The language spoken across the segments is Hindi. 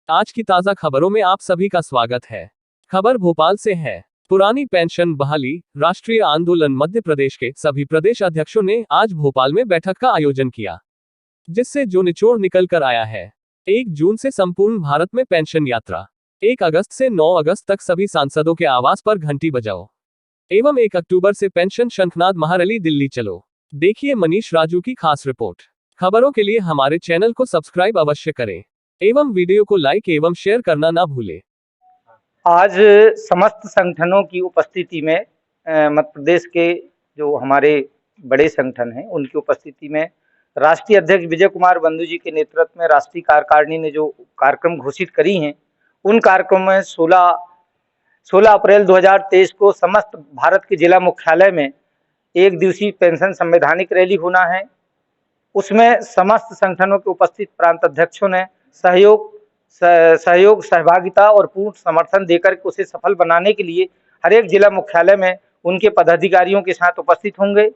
आज की ताजा खबरों में आप सभी का स्वागत है। खबर भोपाल से है। पुरानी पेंशन बहाली राष्ट्रीय आंदोलन मध्य प्रदेश के सभी प्रदेश अध्यक्षों ने आज भोपाल में बैठक का आयोजन किया, जिससे जो निचोड़ निकल कर आया है। 1 जून से संपूर्ण भारत में पेंशन यात्रा, 1 अगस्त से 9 अगस्त तक सभी सांसदों के आवास पर घंटी बजाओ एवं 1 अक्टूबर से पेंशन शंखनाद महारैली दिल्ली चलो। देखिए मनीष राजू की खास रिपोर्ट। खबरों के लिए हमारे चैनल को सब्सक्राइब अवश्य करें एवं वीडियो को लाइक एवं शेयर करना ना भूलें। आज समस्त संगठनों की उपस्थिति में मध्य प्रदेश के जो हमारे बड़े संगठन हैं उनकी उपस्थिति में राष्ट्रीय अध्यक्ष विजय कुमार बंधु जी के नेतृत्व में राष्ट्रीय कार्यकारिणी ने जो कार्यक्रम घोषित करी हैं उन कार्यक्रमों में 16 अप्रैल 2023 को समस्त भारत के जिला मुख्यालय में 1 दिवसीय पेंशन संवैधानिक रैली होना है। उसमें समस्त संगठनों के उपस्थित प्रांत अध्यक्षों ने सहयोग सहभागिता और पूर्ण समर्थन देकर उसे सफल बनाने के लिए हर एक जिला मुख्यालय में उनके पदाधिकारियों के साथ उपस्थित होंगे।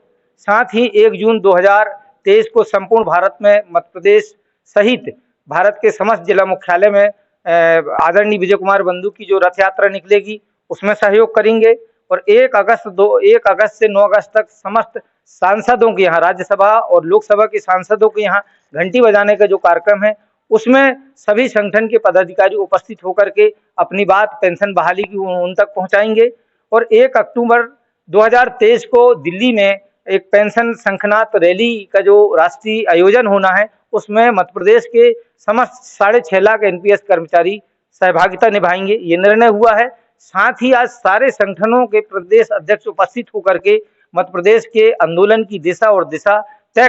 साथ ही 1 जून 2023 को संपूर्ण भारत में मध्य प्रदेश सहित भारत के समस्त जिला मुख्यालय में आदरणीय विजय कुमार बंधु की जो रथ यात्रा निकलेगी उसमें सहयोग करेंगे। और 1 अगस्त से 9 अगस्त तक समस्त सांसदों के यहाँ, राज्यसभा और लोकसभा के सांसदों के यहाँ घंटी बजाने का जो कार्यक्रम है उसमें सभी संगठन के पदाधिकारी उपस्थित होकर के अपनी बात पेंशन बहाली की उन तक पहुंचाएंगे। और 1 अक्टूबर 2023 को दिल्ली में एक पेंशन शंखनाद रैली का जो राष्ट्रीय आयोजन होना है उसमें मध्य प्रदेश के समस्त 6.5 लाख एनपीएस कर्मचारी सहभागिता निभाएंगे, ये निर्णय हुआ है। साथ ही आज सारे संगठनों के प्रदेश अध्यक्ष उपस्थित होकर के मध्य प्रदेश के आंदोलन की दिशा और दशा तय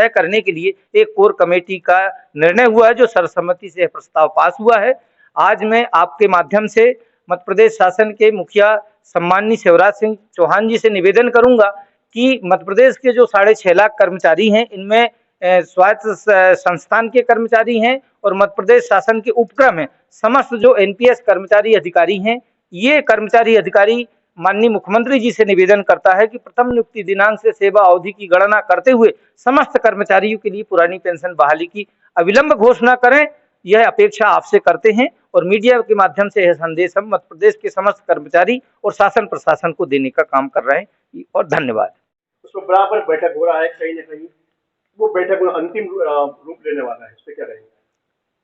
करने के लिए एक कोर कमेटी का निर्णय हुआ है जो सर्वसम्मति से प्रस्ताव पास हुआ है। आज मैं आपके माध्यम से मध्य प्रदेश शासन के मुखिया सम्माननीय शिवराज सिंह चौहान जी से निवेदन करूंगा कि मध्य प्रदेश के जो 6.5 लाख कर्मचारी हैं इनमें स्वायत्त संस्थान के कर्मचारी हैं और मध्य प्रदेश शासन के उपक्रम है समस्त जो एनपीएस कर्मचारी अधिकारी हैं, ये कर्मचारी अधिकारी माननीय मुख्यमंत्री जी से निवेदन करता है कि प्रथम नियुक्ति दिनांक से सेवा अवधि की गणना करते हुए समस्त कर्मचारियों के लिए पुरानी पेंशन बहाली की अविलंब घोषणा करें। यह अपेक्षा आपसे करते हैं और मीडिया के माध्यम से यह संदेश हम मध्य प्रदेश के समस्त कर्मचारी और शासन प्रशासन को देने का काम कर रहे हैं और धन्यवाद। उसमें बराबर बैठक हो रहा है, कहीं ना कहीं वो बैठक अंतिम रूप लेने वाला है, इस पे क्या रहेगा?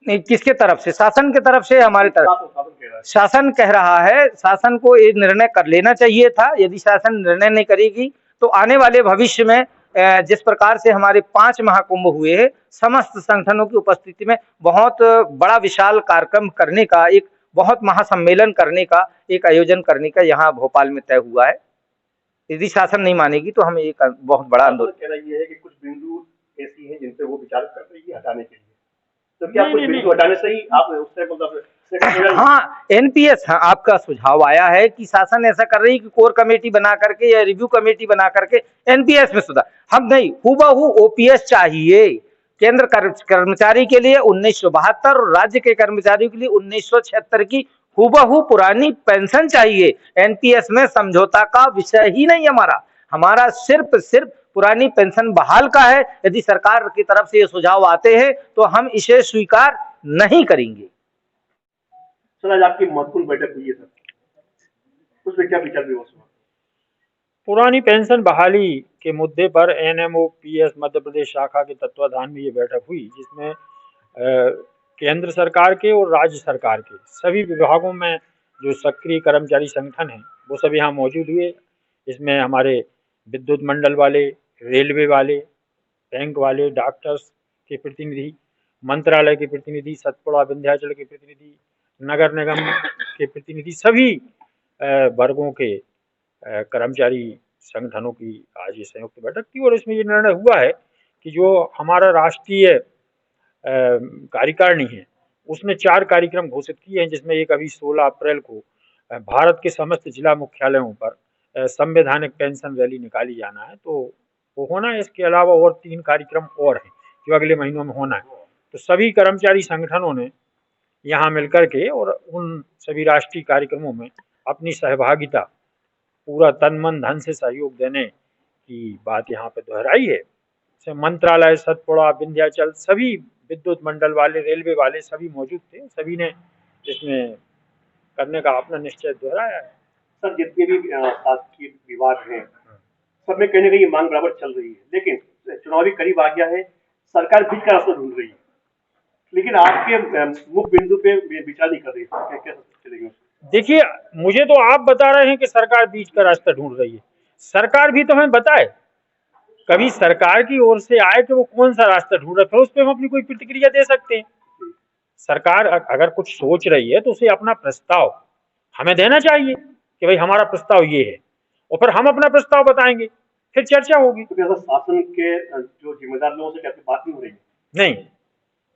नहीं, किसके तरफ से? शासन के तरफ से, हमारी तरफ शासन कह रहा है। शासन को ये निर्णय कर लेना चाहिए था। यदि शासन निर्णय नहीं करेगी तो आने वाले भविष्य में जिस प्रकार से हमारे 5 महाकुंभ हुए हैं, समस्त संगठनों की उपस्थिति में बहुत बड़ा विशाल कार्यक्रम करने का, एक बहुत महासम्मेलन करने का, एक आयोजन करने का यहाँ भोपाल में तय हुआ है। यदि शासन नहीं मानेगी तो हमें एक बहुत बड़ा आंदोलन। कहना यह है कि कुछ बिंदु ऐसी हैं जिन पे वो विचार कर रही है हटाने के लिए, तो क्या कुछ बिंदु हटाने से ही आप उससे मतलब? हाँ, एनपीएस, हाँ, आपका सुझाव आया है कि शासन ऐसा कर रही है कि कोर कमेटी बना करके या रिव्यू कमेटी बना करके एनपीएस में सुधार। हम नहीं, हुबहू ओपीएस चाहिए। केंद्र कर्मचारी के लिए 1972 और राज्य के कर्मचारियों के लिए 1976 की हुबहू पुरानी पेंशन चाहिए। एनपीएस में समझौता का विषय ही नहीं हमारा सिर्फ पुरानी पेंशन बहाल का है। यदि सरकार की तरफ से ये सुझाव आते हैं तो हम इसे स्वीकार नहीं करेंगे। सर, आज आपकी महत्वपूर्ण बैठक हुई है सर, उसमें क्या विचार विमर्श हुआ? पुरानी पेंशन बहाली के मुद्दे पर एनएमओपीएस मध्य प्रदेश शाखा के तत्वाधान में ये बैठक हुई, जिसमें केंद्र सरकार के और राज्य सरकार के सभी विभागों में जो सक्रिय कर्मचारी संगठन हैं वो सभी यहाँ मौजूद हुए। इसमें हमारे विद्युत मंडल वाले, रेलवे वाले, बैंक वाले, डॉक्टर्स के प्रतिनिधि, मंत्रालय के प्रतिनिधि, सतपुड़ा विंध्याचल के प्रतिनिधि, नगर निगम के प्रतिनिधि, सभी वर्गों के कर्मचारी संगठनों की आज ये संयुक्त बैठक थी। और इसमें ये निर्णय हुआ है कि जो हमारा राष्ट्रीय कार्यकारिणी है उसने 4 कार्यक्रम घोषित किए हैं, जिसमें एक अभी 16 अप्रैल को भारत के समस्त जिला मुख्यालयों पर संवैधानिक पेंशन रैली निकाली जाना है, तो वो होना है। इसके अलावा और 3 कार्यक्रम और हैं जो अगले महीनों में होना है। तो सभी कर्मचारी संगठनों ने यहाँ मिलकर के और उन सभी राष्ट्रीय कार्यक्रमों में अपनी सहभागिता, पूरा तन मन धन से सहयोग देने की बात यहाँ पे दोहराई है। मंत्रालय, सतपुड़ा, विंध्याचल, सभी विद्युत मंडल वाले, रेलवे वाले सभी मौजूद थे। सभी ने इसमें करने का अपना निश्चय दोहराया है। सर, जितने भी शासकीय विभाग हैं, सब में कहीं ना कहीं मांग बराबर चल रही है, लेकिन चुनावी करीब आ गया है, सरकार बीच का रास्ता ढूंढ रही है, लेकिन आपके मुख्य बिंदु पे विचार नहीं कर रही है, क्या चलेगी? देखिए, मुझे तो आप बता रहे हैं कि सरकार बीच का रास्ता ढूंढ रही है। सरकार भी तो हमें बताए, कभी सरकार की ओर से आए कि वो कौन सा रास्ता ढूंढ रहा है, फिर उस पर हम अपनी कोई प्रतिक्रिया दे सकते हैं। सरकार अगर कुछ सोच रही है तो उसे अपना प्रस्ताव हमें देना चाहिए कि भाई हमारा प्रस्ताव ये है, और फिर हम अपना प्रस्ताव बताएंगे, फिर चर्चा होगी। तो कैसा शासन के जो जिम्मेदार लोगों से क्या बात नहीं हो रही है? नहीं,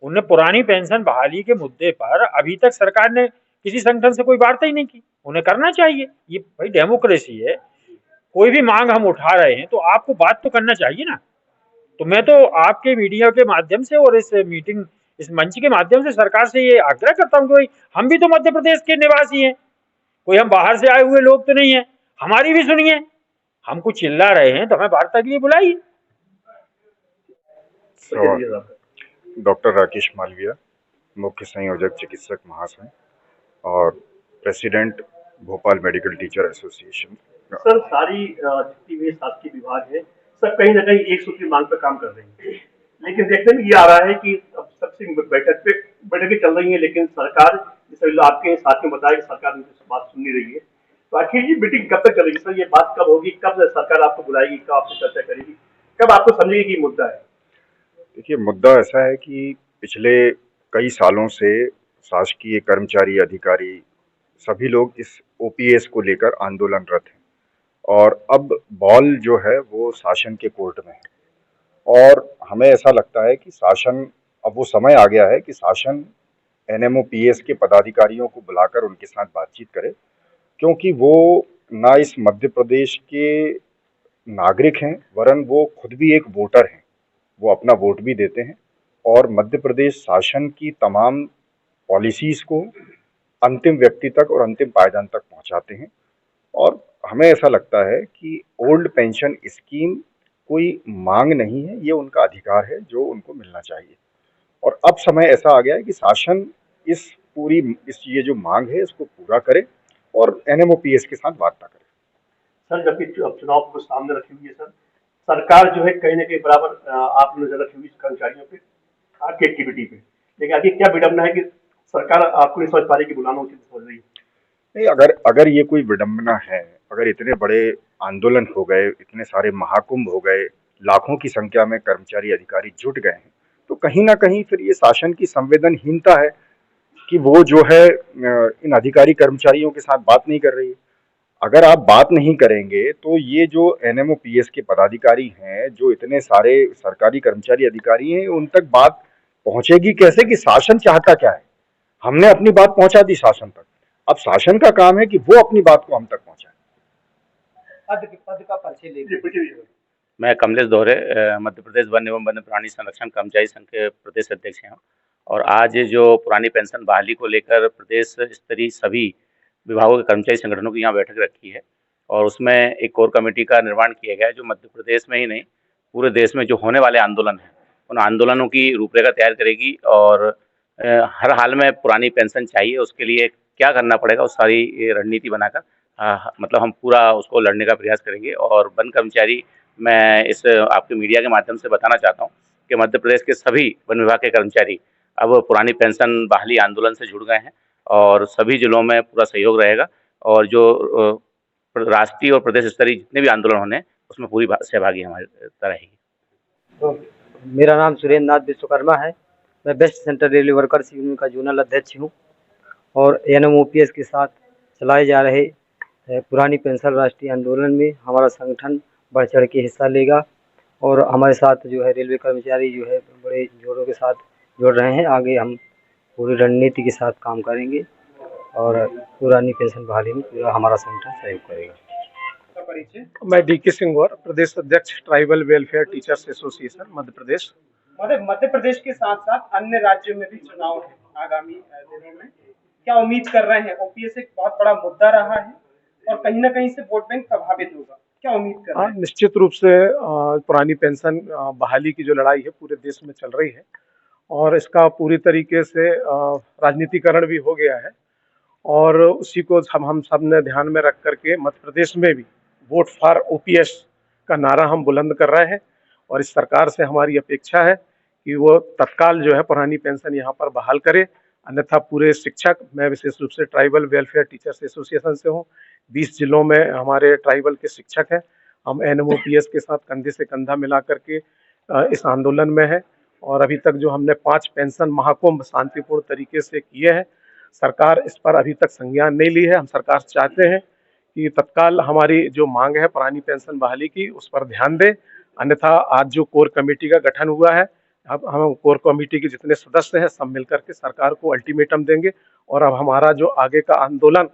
उनने पुरानी पेंशन बहाली के मुद्दे पर अभी तक सरकार ने किसी संगठन से कोई वार्ता ही नहीं की। उन्हें करना चाहिए, ये भाई डेमोक्रेसी है, कोई भी मांग हम उठा रहे हैं तो आपको बात तो करना चाहिए ना। तो मैं तो आपके मीडिया के माध्यम से और इस मीटिंग, इस मंच के माध्यम से सरकार से ये आग्रह करता हूँ कि भाई हम भी तो मध्य प्रदेश के निवासी हैं, कोई हम बाहर से आए हुए लोग तो नहीं है, हमारी भी सुनिए। हम कुछ चिल्ला रहे हैं तो हमें वार्ता के लिए बुलाइए। डॉक्टर राकेश मालविया, मुख्य संयोजक चिकित्सक महासंघ और president Bhopal medical teacher association. Sir, सारी जितनी भी शासकीय विभाग है, सब कहीं ना कहीं एक सूत्री मांग पर काम कर रही है, लेकिन देखने में ये आ रहा है कि अब सबसे बैठकें चल रही हैं, लेकिन सरकार, जैसे आपके साथ में बताया कि सरकार उनकी बात सुन नहीं रही है। तो आखिर ये मीटिंग कब तक चलेगी सर? ये बात कब होगी? कब सरकार आपको बुलाएगी, कब आपसे चर्चा करेगी, कब आपको समझेगी कि मुद्दा है? देखिए, मुद्दा ऐसा है कि पिछले कई सालों से शासकीय कर्मचारी, अधिकारी, सभी लोग इस ओपीएस को लेकर आंदोलनरत हैं, और अब बॉल जो है वो शासन के कोर्ट में है। और हमें ऐसा लगता है कि शासन, अब वो समय आ गया है कि शासन एनएमओपीएस के पदाधिकारियों को बुलाकर उनके साथ बातचीत करे, क्योंकि वो ना इस मध्य प्रदेश के नागरिक हैं, वरन वो खुद भी एक वोटर हैं। वो अपना वोट भी देते हैं और मध्य प्रदेश शासन की तमाम पॉलिसीज़ को अंतिम व्यक्ति तक और अंतिम पायदान तक पहुंचाते हैं। और हमें ऐसा लगता है कि ओल्ड पेंशन स्कीम कोई मांग नहीं है, ये उनका अधिकार है जो उनको मिलना चाहिए। और अब समय ऐसा आ गया है कि शासन इस ये जो मांग है इसको पूरा करे और एनएमओपीएस के साथ वार्ता करे। सर, जबकि चुनाव को सामने रखी हुई है सर, सरकार जो है कहीं ना कहीं बराबर आप नजर रखी हुई कर्मचारियों पे, आपकी एक्टिविटी पे, लेकिन आगे क्या विडम्बना है कि सरकार आपको नहीं समझ पा रही कि बुलाना उचित समझ रही है? नहीं, अगर ये कोई विडंबना है, अगर इतने बड़े आंदोलन हो गए, इतने सारे महाकुंभ हो गए, लाखों की संख्या में कर्मचारी अधिकारी जुट गए हैं, तो कहीं ना कहीं फिर ये शासन की संवेदनहीनता है कि वो जो है इन अधिकारी कर्मचारियों के साथ बात नहीं कर रही है। अगर आप बात नहीं करेंगे तो ये जो एनएमओपीएस के पदाधिकारी हैं, जो इतने सारे सरकारी कर्मचारी अधिकारी हैं, उन तक बात पहुंचेगी कैसे कि शासन चाहता क्या है? हमने अपनी बात पहुंचा दी शासन तक, अब शासन का काम है कि वो अपनी बात को हम तक पहुंचाए। पद का परिचय लेंगे। मैं कमलेश दोहरे, मध्य प्रदेश वन एवं वन्य प्राणी संरक्षण कर्मचारी संघ के प्रदेश अध्यक्ष हैं। और आज जो पुरानी पेंशन बहाली को लेकर प्रदेश स्तरीय सभी विभागों के कर्मचारी संगठनों की यहाँ बैठक रखी है, और उसमें एक कोर कमेटी का निर्माण किया गया है जो मध्य प्रदेश में ही नहीं पूरे देश में जो होने वाले आंदोलन हैं उन आंदोलनों की रूपरेखा तैयार करेगी। और हर हाल में पुरानी पेंशन चाहिए, उसके लिए क्या करना पड़ेगा उस सारी रणनीति बनाकर मतलब हम पूरा उसको लड़ने का प्रयास करेंगे। और वन कर्मचारी, मैं इस आपके मीडिया के माध्यम से बताना चाहता हूं कि मध्य प्रदेश के सभी वन विभाग के कर्मचारी अब पुरानी पेंशन बहाली आंदोलन से जुड़ गए हैं और सभी जिलों में पूरा सहयोग रहेगा। और जो राष्ट्रीय और प्रदेश स्तरीय जितने भी आंदोलन होने उसमें पूरी सहभागी हमारी तरह रहेगी। तो मेरा नाम सुरेंद्र नाथ विश्वकर्मा है। मैं west central railway workers union का जोनल अध्यक्ष हूँ और एनएमओपीएस के साथ चलाए जा रहे पुरानी पेंशन राष्ट्रीय आंदोलन में हमारा संगठन बढ़ चढ़ के हिस्सा लेगा। और हमारे साथ जो है रेलवे कर्मचारी जो है बड़े जोरों के साथ जुड़ रहे हैं। आगे हम पूरी रणनीति के साथ काम करेंगे और पुरानी पेंशन बहाली में पूरा हमारा संगठन सहयोग करेगा। मैं डीके सिंह गौर, प्रदेश अध्यक्ष tribal welfare teachers association Madhya Pradesh. Madhya Pradesh के साथ साथ अन्य राज्यों में भी चुनाव है आगामी दिनों में, क्या उम्मीद कर रहे हैं? ओपीएस एक बहुत बड़ा मुद्दा रहा है और कहीं ना कहीं से वोट बैंक प्रभावित होगा, क्या उम्मीद कर रहे हैं? निश्चित रूप से पुरानी पेंशन बहाली की जो लड़ाई है पूरे देश में चल रही है और इसका पूरी तरीके से राजनीतिकरण भी हो गया है। और उसी को हम सब ने ध्यान में रख करके मध्य प्रदेश में भी वोट फॉर ओपीएस का नारा हम बुलंद कर रहे हैं। और इस सरकार से हमारी अपेक्षा है कि वो तत्काल जो है पुरानी पेंशन यहाँ पर बहाल करे, अन्यथा पूरे शिक्षक, मैं विशेष रूप से ट्राइबल वेलफेयर टीचर्स एसोसिएशन से हूँ, 20 जिलों में हमारे ट्राइबल के शिक्षक हैं, हम एनएमओपीएस के साथ कंधे से कंधा मिला करके इस आंदोलन में है। और अभी तक जो हमने 5 पेंशन महाकुंभ शांतिपूर्ण तरीके से किए हैं, सरकार इस पर अभी तक संज्ञान नहीं ली है। हम सरकार से चाहते हैं कि तत्काल हमारी जो मांग है पुरानी पेंशन बहाली की, उस पर ध्यान दे, अन्यथा आज जो कोर कमेटी का गठन हुआ है, अब हम कोर कमेटी के जितने सदस्य हैं सब मिलकर के सरकार को अल्टीमेटम देंगे। और अब हमारा जो आगे का आंदोलन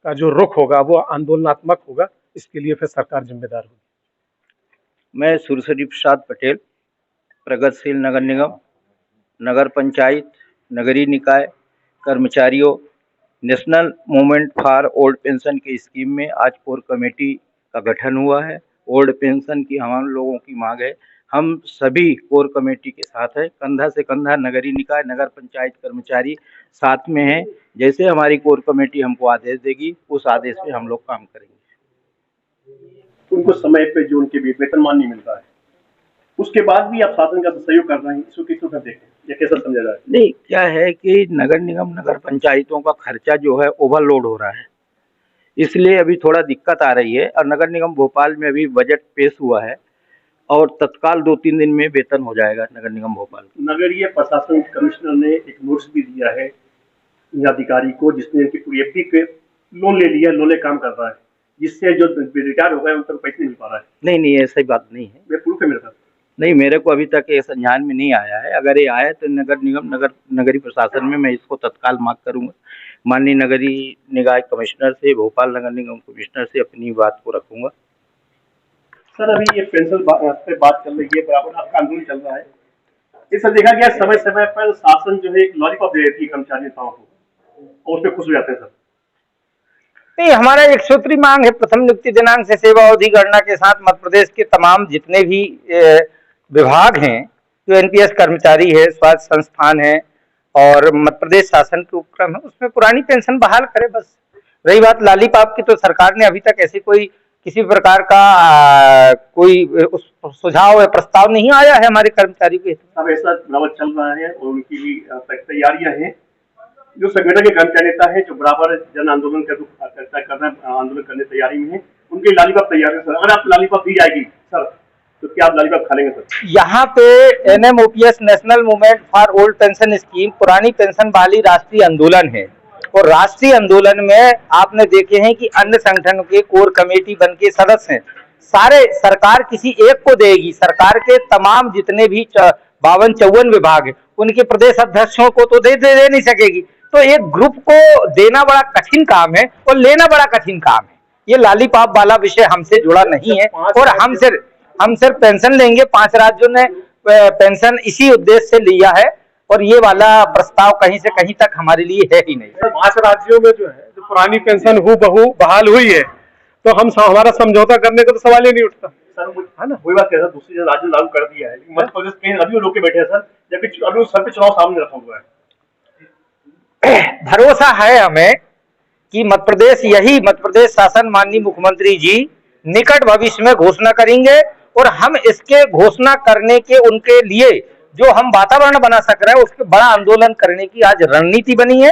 का जो रुख होगा वो आंदोलनात्मक होगा, इसके लिए फिर सरकार जिम्मेदार होगी। मैं सुरसरी प्रसाद पटेल, प्रगतिशील नगर निगम, नगर पंचायत, नगरीय निकाय कर्मचारियों national movement for old pension की स्कीम में आज कोर कमेटी का गठन हुआ है। ओल्ड पेंशन की हम लोगों की मांग है, हम सभी कोर कमेटी के साथ है, कंधा से कंधा नगरीय निकाय, नगर पंचायत कर्मचारी साथ में हैं। जैसे हमारी कोर कमेटी हमको आदेश देगी, उस आदेश पे हम लोग काम करेंगे। उनको समय पे जो उनके वेतनमान नहीं मिलता है, उसके बाद भी आप शासन का सहयोग कर रहे हैं, इसको किस तरह देखें, या कैसा समझा जाए? नहीं, क्या है कि नगर निगम नगर पंचायतों का खर्चा जो है ओवरलोड हो रहा है, इसलिए अभी थोड़ा दिक्कत आ रही है। और नगर निगम भोपाल में अभी बजट पेश हुआ है और तत्काल 2-3 दिन में वेतन हो जाएगा नगर निगम भोपाल। नगरीय प्रशासन कमिश्नर ने एक नोटिस भी दिया है अधिकारी को, जिसने इनकी पूरी एफडी पे लोन ले लिया, लोन काम कर रहा है, जिससे जो रिटायर हो गए उन तक पैसे नहीं मिल पा रहा है। नहीं, ऐसी बात नहीं है। मैं प्रूफ है मेरे पास। नहीं, मेरे को अभी तक ये संज्ञान में नहीं आया है। अगर ये आया तो नगर निगम नगरीय प्रशासन में मैं इसको तत्काल मांग करूंगा। माननीय नगरीय निकाय कमिश्नर से, भोपाल नगर निगम कमिश्नर से अपनी बात को रखूंगा। सर, अभी ये पेंशन पे बात चल रही है, बराबर आपका आंदोलन चल रहा है, इससे देखा गया समय समय पर शासन जो है एक लॉलीपॉप दे देती है कर्मचारी नेताओं को, और उस पर खुश हो जाते हैं सर। नहीं, हमारा एक सूत्री मांग है, प्रथम नियुक्ति दिनांक से सेवा अवधि गणना के साथ मध्य प्रदेश के तमाम जितने भी विभाग हैं, जो एनपीएस कर्मचारी है, स्वास्थ्य संस्थान है और मध्य प्रदेश शासन के उपक्रम है, उसमें पुरानी पेंशन बहाल करे बस। रही बात लॉलीपॉप की, तो सरकार ने अभी तक ऐसी कोई किसी प्रकार का कोई सुझाव या प्रस्ताव नहीं आया है हमारे कर्मचारी के। अब ऐसा बराबर चल रहा है और उनकी भी तैयारियां हैं। जो संगठन के कर्मचारी नेता है, जो बराबर जन आंदोलन आंदोलन करने तैयारी में है, उनके लॉलीपॉप तैयार है सर। अगर आप लॉलीपॉप दी जाएगी सर, तो क्या आप लॉलीपॉप खा लेंगे सर? यहाँ पे NMOPS national movement for old pension scheme पुरानी पेंशन वाली राष्ट्रीय आंदोलन है, और राष्ट्रीय आंदोलन में आपने देखे हैं कि अन्य संगठनों के कोर कमेटी बन के सदस्य हैं, सारे सरकार किसी एक को देगी। सरकार के तमाम जितने भी 52-54 विभाग है, उनके प्रदेश अध्यक्षों को तो दे नहीं सकेगी। तो एक ग्रुप को देना बड़ा कठिन काम है और लेना बड़ा कठिन काम है। ये लॉलीपॉप वाला विषय हमसे जुड़ा नहीं है, और हम सिर्फ पेंशन लेंगे। 5 राज्यों ने पेंशन इसी उद्देश्य से लिया है, और ये वाला प्रस्ताव कहीं से कहीं तक हमारे लिए है ही नहीं। 5 राज्यों में जो है, जो पुरानी पेंशन हूबहू बहाल हुई है, तो हम हमारा समझौता करने का तो सवाल ही नहीं उठता सर। है ना, वही बात कह रहा, दूसरी राज्य लागू कर दिया है, मध्य प्रदेश कहीं अभी लोग के बैठे हैं सर, जबकि अभी सर पे चुनाव सामने रखा हुआ है। भरोसा है हमें कि मध्य प्रदेश शासन, माननीय मुख्यमंत्री जी निकट भविष्य में घोषणा करेंगे, और हम इसके घोषणा करने के उनके लिए जो हम वातावरण बना सक रहे हैं, उसके बड़ा आंदोलन करने की आज रणनीति बनी है।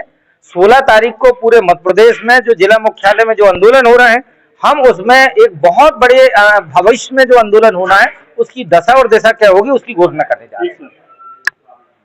16 तारीख को पूरे मध्य प्रदेश में जो जिला मुख्यालय में जो आंदोलन हो रहे हैं, हम उसमें एक बहुत बड़े भविष्य में जो आंदोलन होना है, उसकी दशा और दिशा क्या होगी, उसकी घोषणा करने जा रहे हैं।